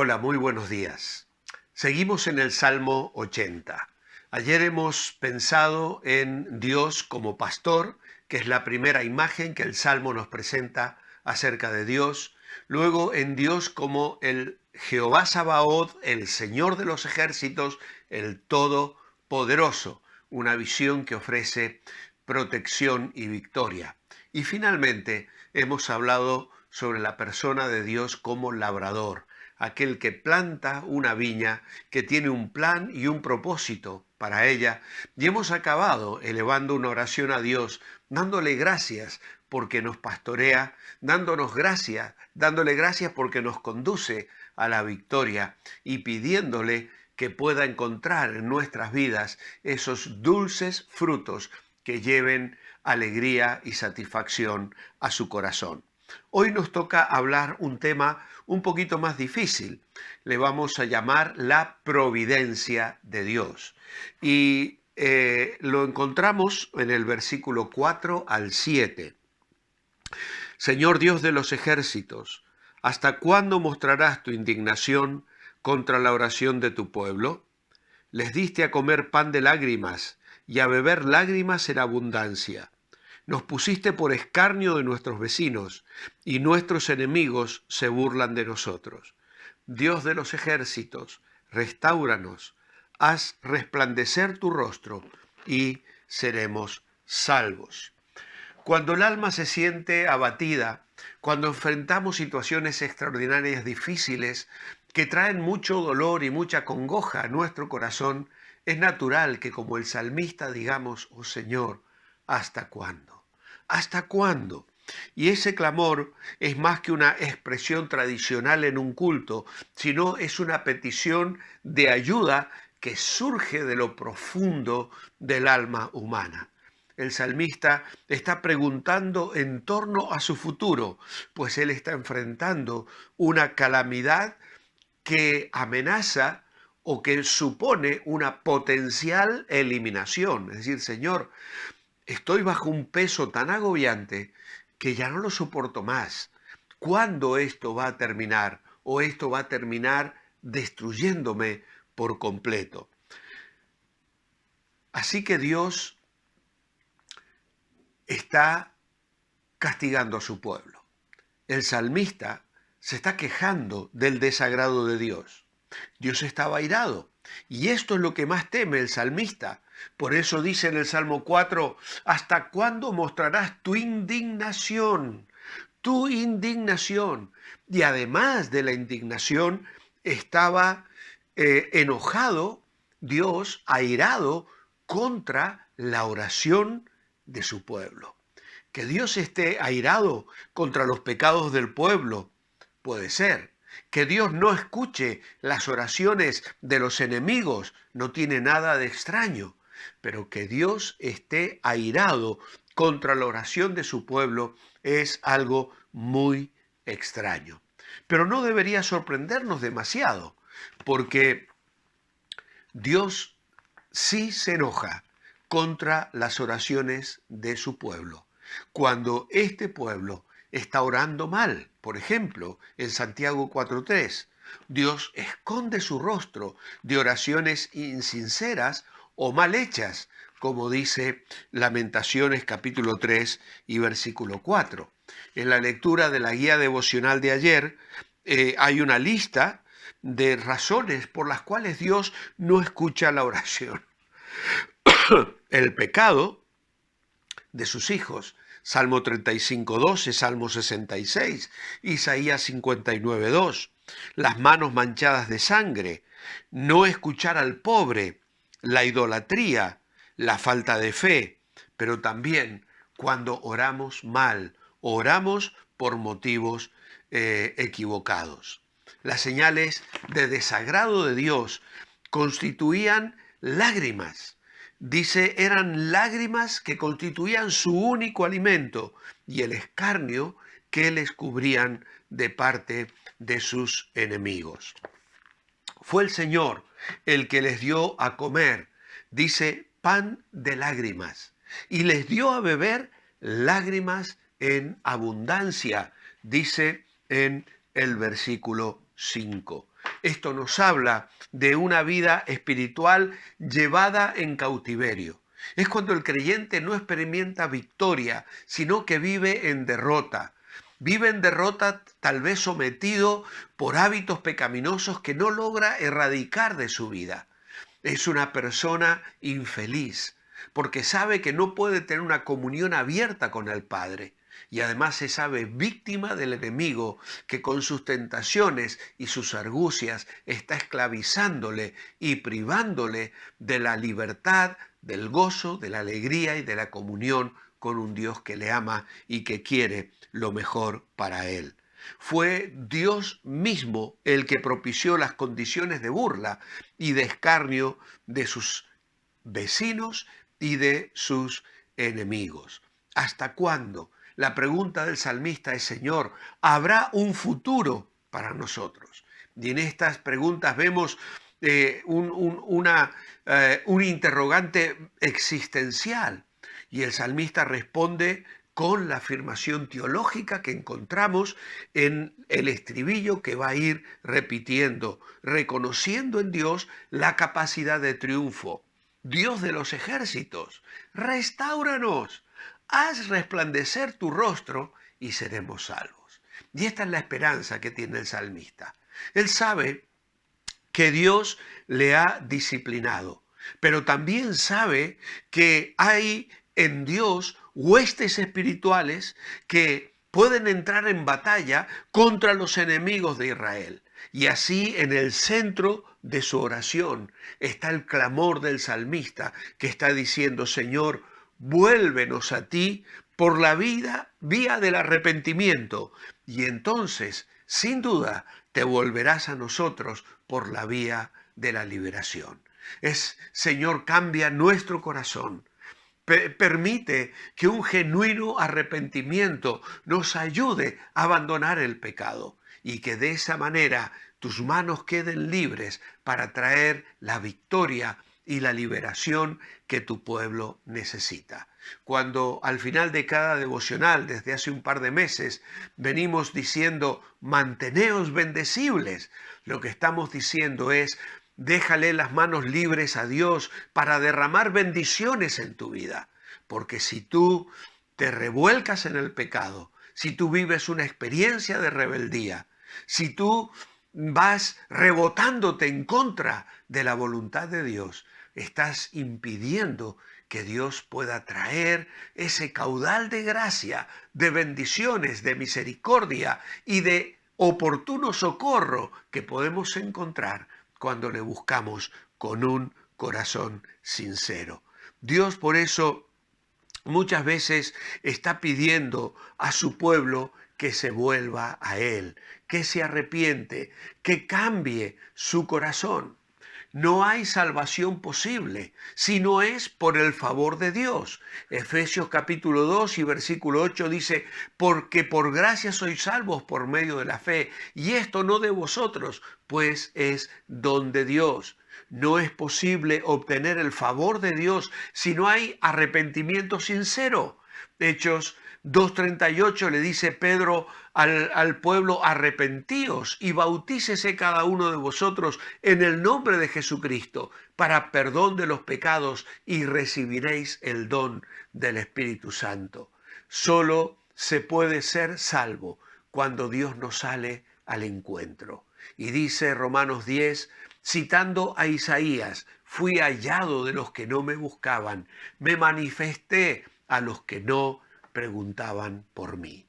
Hola, muy buenos días. Seguimos en el Salmo 80. Ayer hemos pensado en Dios como pastor, que es la primera imagen que el Salmo nos presenta acerca de Dios. Luego en Dios como el Jehová Sabaoth, el Señor de los ejércitos, el Todopoderoso, una visión que ofrece protección y victoria. Y finalmente hemos hablado sobre la persona de Dios como labrador, aquel que planta una viña, que tiene un plan y un propósito para ella. Y hemos acabado elevando una oración a Dios, dándole gracias porque nos pastorea, dándole gracias porque nos conduce a la victoria y pidiéndole que pueda encontrar en nuestras vidas esos dulces frutos que lleven alegría y satisfacción a su corazón. Hoy nos toca hablar un tema un poquito más difícil. Le vamos a llamar la providencia de Dios. Y lo encontramos en el versículo 4 al 7. Señor Dios de los ejércitos, ¿hasta cuándo mostrarás tu indignación contra la oración de tu pueblo? Les diste a comer pan de lágrimas y a beber lágrimas en abundancia. Nos pusiste por escarnio de nuestros vecinos, y nuestros enemigos se burlan de nosotros. Dios de los ejércitos, restáuranos, haz resplandecer tu rostro, y seremos salvos. Cuando el alma se siente abatida, cuando enfrentamos situaciones extraordinarias difíciles que traen mucho dolor y mucha congoja a nuestro corazón, es natural que como el salmista digamos, oh Señor, ¿hasta cuándo? ¿Hasta cuándo? Y ese clamor es más que una expresión tradicional en un culto, sino es una petición de ayuda que surge de lo profundo del alma humana. El salmista está preguntando en torno a su futuro, pues él está enfrentando una calamidad que amenaza o que supone una potencial eliminación. Es decir, Señor, estoy bajo un peso tan agobiante que ya no lo soporto más. ¿Cuándo esto va a terminar? ¿O esto va a terminar destruyéndome por completo? Así que Dios está castigando a su pueblo. El salmista se está quejando del desagrado de Dios. Dios estaba airado. Y esto es lo que más teme el salmista. Por eso dice en el Salmo 4, ¿hasta cuándo mostrarás tu indignación? Tu indignación. Y además de la indignación, estaba enojado Dios, airado contra la oración de su pueblo. Que Dios esté airado contra los pecados del pueblo, puede ser. Que Dios no escuche las oraciones de los enemigos, no tiene nada de extraño. Pero que Dios esté airado contra la oración de su pueblo es algo muy extraño. Pero no debería sorprendernos demasiado, porque Dios sí se enoja contra las oraciones de su pueblo. Cuando este pueblo está orando mal, por ejemplo, en Santiago 4:3, Dios esconde su rostro de oraciones insinceras o mal hechas, como dice Lamentaciones capítulo 3 y versículo 4. En la lectura de la guía devocional de ayer hay una lista de razones por las cuales Dios no escucha la oración. El pecado de sus hijos, Salmo 35:12, Salmo 66, Isaías 59:2, las manos manchadas de sangre, no escuchar al pobre, la idolatría, la falta de fe, pero también cuando oramos mal, oramos por motivos equivocados. Las señales de desagrado de Dios constituían lágrimas. Dice, eran lágrimas que constituían su único alimento y el escarnio que les cubrían de parte de sus enemigos. Fue el Señor el que les dio a comer, dice, pan de lágrimas, y les dio a beber lágrimas en abundancia, dice en el versículo 5. Esto nos habla de una vida espiritual llevada en cautiverio. Es cuando el creyente no experimenta victoria, sino que vive en derrota. Vive en derrota, tal vez sometido por hábitos pecaminosos que no logra erradicar de su vida. Es una persona infeliz, porque sabe que no puede tener una comunión abierta con el Padre. Y además se sabe víctima del enemigo que con sus tentaciones y sus argucias está esclavizándole y privándole de la libertad, del gozo, de la alegría y de la comunión con un Dios que le ama y que quiere lo mejor para él. Fue Dios mismo el que propició las condiciones de burla y de escarnio de sus vecinos y de sus enemigos. ¿Hasta cuándo? La pregunta del salmista es, Señor, ¿habrá un futuro para nosotros? Y en estas preguntas vemos un interrogante existencial. Y el salmista responde con la afirmación teológica que encontramos en el estribillo que va a ir repitiendo, reconociendo en Dios la capacidad de triunfo. Dios de los ejércitos, restáuranos, haz resplandecer tu rostro y seremos salvos. Y esta es la esperanza que tiene el salmista. Él sabe que Dios le ha disciplinado, pero también sabe que hay en Dios huestes espirituales que pueden entrar en batalla contra los enemigos de Israel. Y así en el centro de su oración está el clamor del salmista que está diciendo, Señor, vuélvenos a ti por la vía del arrepentimiento. Y entonces, sin duda, te volverás a nosotros por la vía de la liberación. Señor, cambia nuestro corazón. Permite que un genuino arrepentimiento nos ayude a abandonar el pecado y que de esa manera tus manos queden libres para traer la victoria y la liberación que tu pueblo necesita. Cuando al final de cada devocional, desde hace un par de meses, venimos diciendo, manteneos bendecibles, lo que estamos diciendo es, déjale las manos libres a Dios para derramar bendiciones en tu vida. Porque si tú te revuelcas en el pecado, si tú vives una experiencia de rebeldía, si tú vas rebotándote en contra de la voluntad de Dios, estás impidiendo que Dios pueda traer ese caudal de gracia, de bendiciones, de misericordia y de oportuno socorro que podemos encontrar cuando le buscamos con un corazón sincero. Dios por eso muchas veces está pidiendo a su pueblo que se vuelva a Él, que se arrepiente, que cambie su corazón. No hay salvación posible si no es por el favor de Dios. Efesios capítulo 2 y versículo 8 dice, porque por gracia sois salvos por medio de la fe, y esto no de vosotros, pues es don de Dios. No es posible obtener el favor de Dios si no hay arrepentimiento sincero. Hechos 2:38 le dice Pedro al pueblo, arrepentíos y bautícese cada uno de vosotros en el nombre de Jesucristo para perdón de los pecados y recibiréis el don del Espíritu Santo. Solo se puede ser salvo cuando Dios nos sale al encuentro. Y dice Romanos 10, citando a Isaías, fui hallado de los que no me buscaban, me manifesté a los que no preguntaban por mí.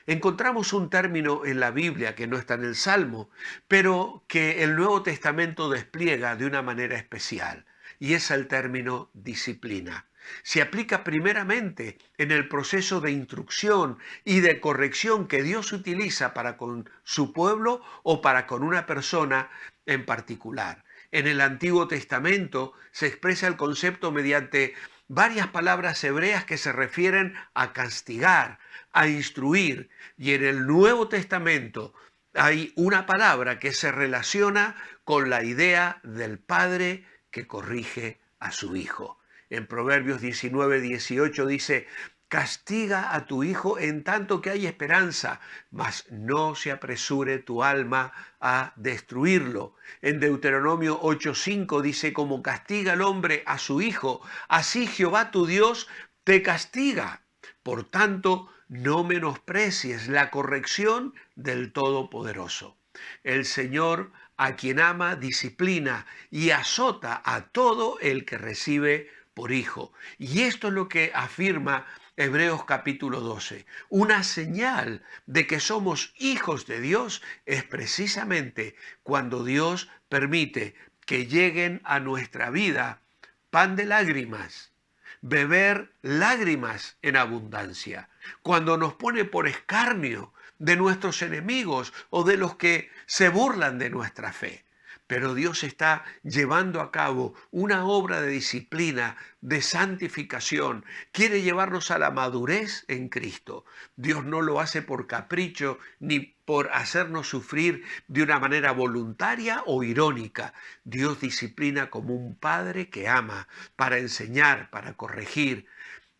Encontramos un término en la Biblia que no está en el Salmo, pero que el Nuevo Testamento despliega de una manera especial, y es el término disciplina. Se aplica primeramente en el proceso de instrucción y de corrección que Dios utiliza para con su pueblo o para con una persona en particular. En el Antiguo Testamento se expresa el concepto mediante varias palabras hebreas que se refieren a castigar, a instruir, y en el Nuevo Testamento hay una palabra que se relaciona con la idea del padre que corrige a su hijo. En Proverbios 19:18 dice, Castiga a tu hijo en tanto que hay esperanza, mas no se apresure tu alma a destruirlo. En Deuteronomio 8:5 dice, como castiga el hombre a su hijo, así Jehová tu Dios te castiga. Por tanto, no menosprecies la corrección del Todopoderoso. El Señor, a quien ama, disciplina y azota a todo el que recibe por hijo. Y esto es lo que afirma Hebreos capítulo 12. Una señal de que somos hijos de Dios es precisamente cuando Dios permite que lleguen a nuestra vida pan de lágrimas, beber lágrimas en abundancia, cuando nos pone por escarnio de nuestros enemigos o de los que se burlan de nuestra fe. Pero Dios está llevando a cabo una obra de disciplina, de santificación. Quiere llevarnos a la madurez en Cristo. Dios no lo hace por capricho ni por hacernos sufrir de una manera voluntaria o irónica. Dios disciplina como un padre que ama, para enseñar, para corregir.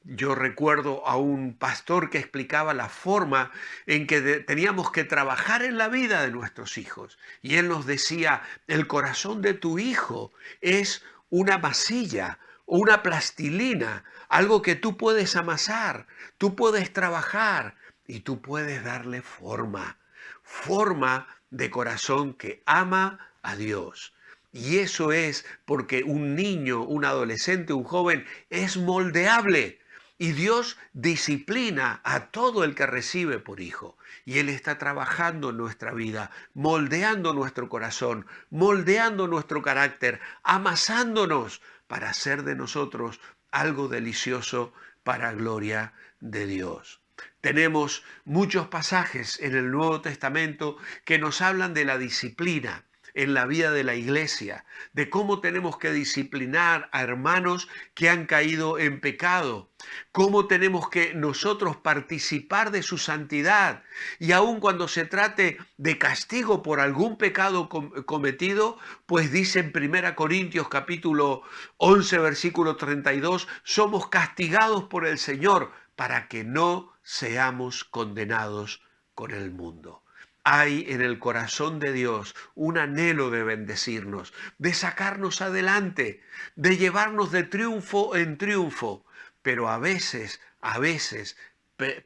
Yo recuerdo a un pastor que explicaba la forma en que teníamos que trabajar en la vida de nuestros hijos. Y él nos decía, el corazón de tu hijo es una masilla o una plastilina, algo que tú puedes amasar, tú puedes trabajar y tú puedes darle forma, forma de corazón que ama a Dios. Y eso es porque un niño, un adolescente, un joven es moldeable. Y Dios disciplina a todo el que recibe por hijo. Y Él está trabajando en nuestra vida, moldeando nuestro corazón, moldeando nuestro carácter, amasándonos para hacer de nosotros algo delicioso para gloria de Dios. Tenemos muchos pasajes en el Nuevo Testamento que nos hablan de la disciplina en la vida de la iglesia, de cómo tenemos que disciplinar a hermanos que han caído en pecado, cómo tenemos que nosotros participar de su santidad y aun cuando se trate de castigo por algún pecado cometido, pues dice en 1 Corintios capítulo 11 versículo 32, somos castigados por el Señor para que no seamos condenados con el mundo. Hay en el corazón de Dios un anhelo de bendecirnos, de sacarnos adelante, de llevarnos de triunfo en triunfo, pero a veces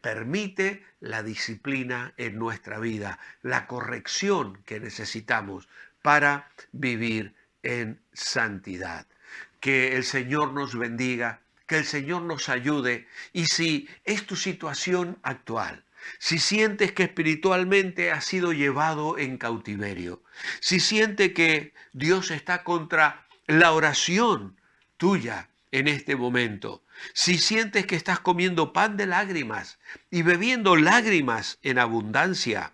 permite la disciplina en nuestra vida, la corrección que necesitamos para vivir en santidad. Que el Señor nos bendiga, que el Señor nos ayude, y si es tu situación actual, si sientes que espiritualmente has sido llevado en cautiverio, si sientes que Dios está contra la oración tuya en este momento, si sientes que estás comiendo pan de lágrimas y bebiendo lágrimas en abundancia,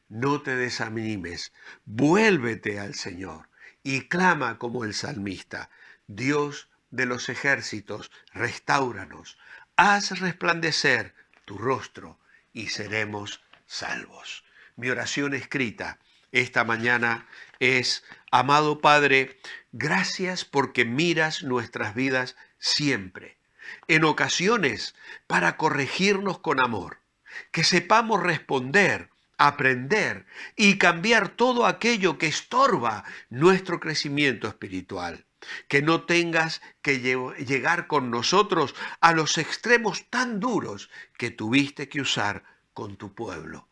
no te desanimes, vuélvete al Señor y clama como el salmista, Dios de los ejércitos, restáuranos, haz resplandecer tu rostro y seremos salvos. Mi oración escrita esta mañana es, amado Padre, gracias porque miras nuestras vidas siempre, en ocasiones para corregirnos con amor, que sepamos responder, aprender y cambiar todo aquello que estorba nuestro crecimiento espiritual. Que no tengas que llegar con nosotros a los extremos tan duros que tuviste que usar con tu pueblo.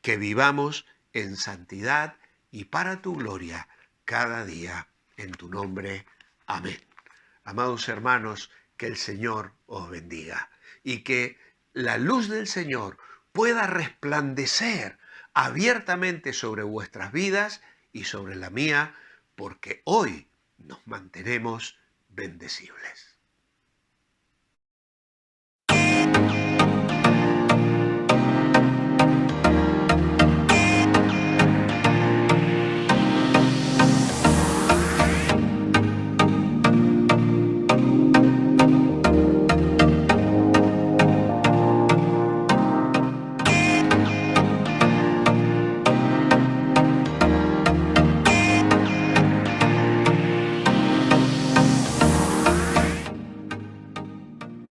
Que vivamos en santidad y para tu gloria cada día en tu nombre. Amén. Amados hermanos, que el Señor os bendiga y que la luz del Señor pueda resplandecer abiertamente sobre vuestras vidas y sobre la mía, porque hoy nos mantenemos bendecibles.